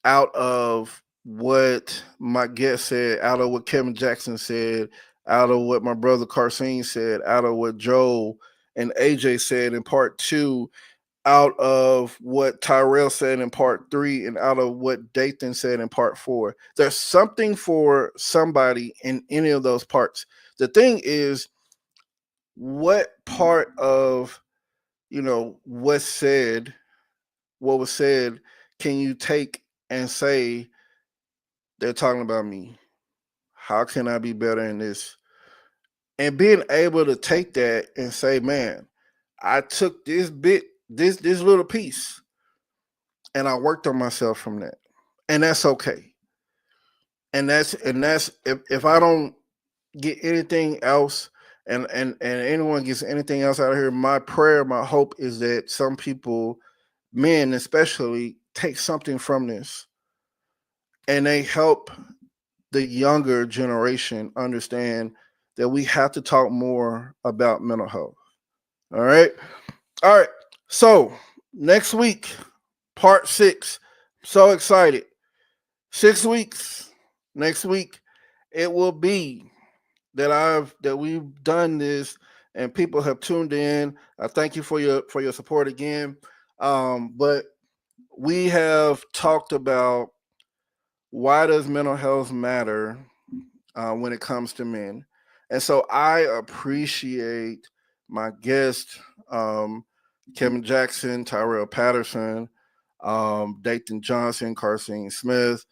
out of what my guest said, out of what Kevin Jackson said, out of what my brother Carson said, out of what Joe and AJ said in part 2, out of what Tyrell said in part 3, and out of what Dathan said in part 4. There's something for somebody in any of those parts. The thing is, what part of what was said, can you take and say they're talking about me? How can I be better in this? And being able to take that and say, man, I took this bit, this little piece, and I worked on myself from that. And that's okay. And that's if I don't get anything else and anyone gets anything else out of here, my prayer, my hope is that some people, men especially, take something from this and they help the younger generation understand that we have to talk more about mental health. All right. All right. So next week, part 6. So excited. 6 weeks. Next week, it will be that we've done this and people have tuned in. I thank you for your support again. But we have talked about why does mental health matter when it comes to men. And so I appreciate my guest, Kevin Jackson, Tyrell Patterson, Dathan Johnson, Carson Smith,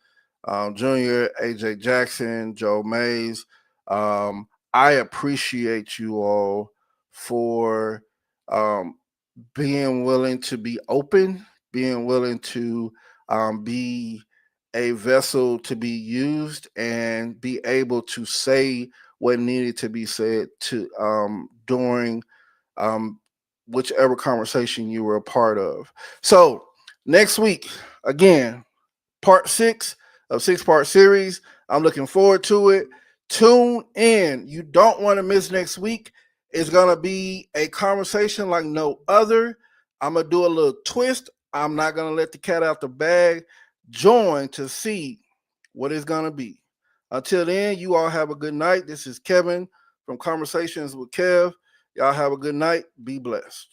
Jr., AJ Jackson, Joe Mays. I appreciate you all for um, being willing to be open, being willing to be a vessel to be used and be able to say what needed to be said to during um, whichever conversation you were a part of. So next week, again, part 6 of 6-part series. I'm looking forward to it. Tune in. You don't want to miss next week. It's going to be a conversation like no other. I'm going to do a little twist. I'm not going to let the cat out the bag. Join to see what it's going to be. Until then, you all have a good night. This is Kevin from Conversations with Kev. Y'all have a good night. Be blessed.